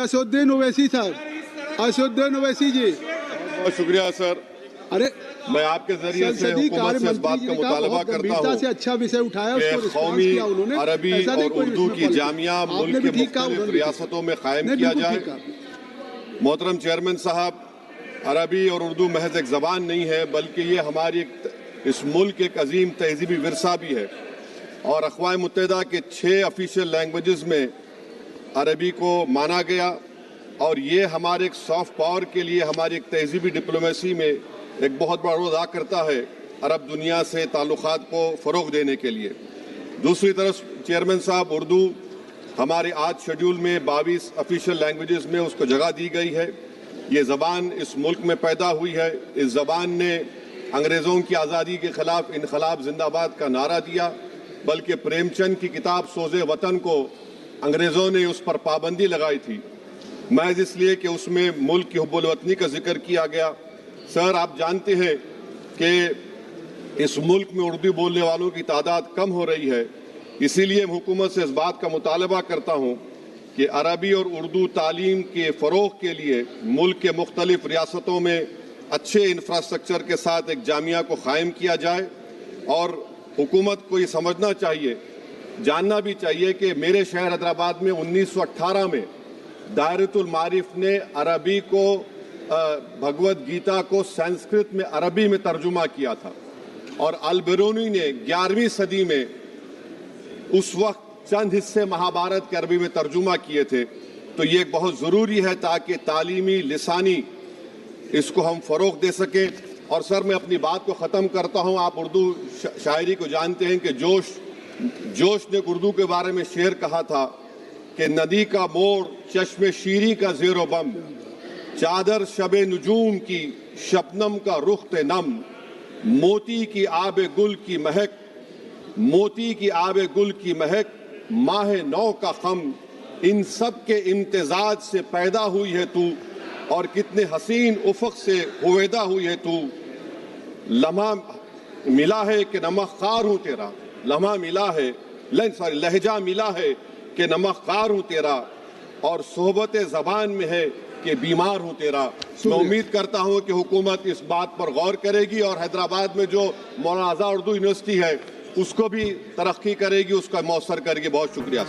اسدالدین اویسی صاحب، اسدالدین اویسی جی، بہت شکریہ سر. ارے میں آپ کے ذریعے سے سنسدی حکومت کاریہ سے اس بات منتری کا جی نے کہا مطالبہ بہت کرتا گمبھیرتا سے ہوں اچھا وشے اٹھایا، اس کہ کو رسپانس قومی کیا انہوں نے. عربی ایسا نہیں اور کوئی اردو اس میں کی پالیٹکس. جامعہ آپ نے ملک بھی کے ٹھیک کہا، انہوں مختلف نے بھی ٹھیک ریاستوں میں قائم نہیں، کیا بالکل جائے. ٹھیک کہا. محترم چیئرمین صاحب، عربی اور اردو محض ایک زبان نہیں ہے، بلکہ یہ ہماری اس ملک ایک عظیم تہذیبی ورثہ بھی ہے. اور اقوام متحدہ کے 6 آفیشیل لینگویجز میں عربی کو مانا گیا، اور یہ ہمارے ایک سافٹ پاور کے لیے، ہماری ایک تہذیبی ڈپلومیسی میں ایک بہت بڑا رول ادا کرتا ہے عرب دنیا سے تعلقات کو فروغ دینے کے لیے. دوسری طرف چیئرمین صاحب، اردو ہمارے آج شیڈول میں 22 آفیشیل لینگویجز میں اس کو جگہ دی گئی ہے. یہ زبان اس ملک میں پیدا ہوئی ہے. اس زبان نے انگریزوں کی آزادی کے خلاف انقلاب زندہ باد کا نعرہ دیا، بلکہ پریم چند کی کتاب سوز وطن کو انگریزوں نے اس پر پابندی لگائی تھی، محض اس لیے کہ اس میں ملک کی حب الوطنی کا ذکر کیا گیا. سر، آپ جانتے ہیں کہ اس ملک میں اردو بولنے والوں کی تعداد کم ہو رہی ہے. اسی لیے میں حکومت سے اس بات کا مطالبہ کرتا ہوں کہ عربی اور اردو تعلیم کے فروغ کے لیے ملک کے مختلف ریاستوں میں اچھے انفراسٹرکچر کے ساتھ ایک جامعہ کو قائم کیا جائے. اور حکومت کو یہ سمجھنا چاہیے، جاننا بھی چاہیے کہ میرے شہر حیدرآباد میں 1918 میں دائرۃ المعارف نے عربی کو، بھگوت گیتا کو سنسکرت میں عربی میں ترجمہ کیا تھا، اور البرونی نے 11ویں صدی میں اس وقت چند حصے مہابھارت کے عربی میں ترجمہ کیے تھے. تو یہ ایک بہت ضروری ہے تاکہ تعلیمی لسانی اس کو ہم فروغ دے سکیں. اور سر، میں اپنی بات کو ختم کرتا ہوں. آپ اردو شاعری کو جانتے ہیں کہ جوش نے اردو کے بارے میں شعر کہا تھا کہ ندی کا موڑ، چشم شیری کا زیر و بم، چادر شب نجوم کی، شبنم کا رخت نم، موتی کی آب گل کی مہک، موتی کی آب گل کی مہک، ماہ نو کا خم، ان سب کے امتزاج سے پیدا ہوئی ہے تو، اور کتنے حسین افق سے ہویدا ہوئی ہے تو. لمحہ ملا ہے کہ نمک خوار ہوں تیرا، لمحہ ملا ہے، لہجہ ملا ہے کہ نمک خوار ہوں تیرا، اور صحبت زبان میں ہے کہ بیمار ہوں تیرا. میں امید کرتا ہوں کہ حکومت اس بات پر غور کرے گی، اور حیدرآباد میں جو مولانا آزاد اردو یونیورسٹی ہے اس کو بھی ترقی کرے گی، اس کا موثر کرے گی. بہت شکریہ.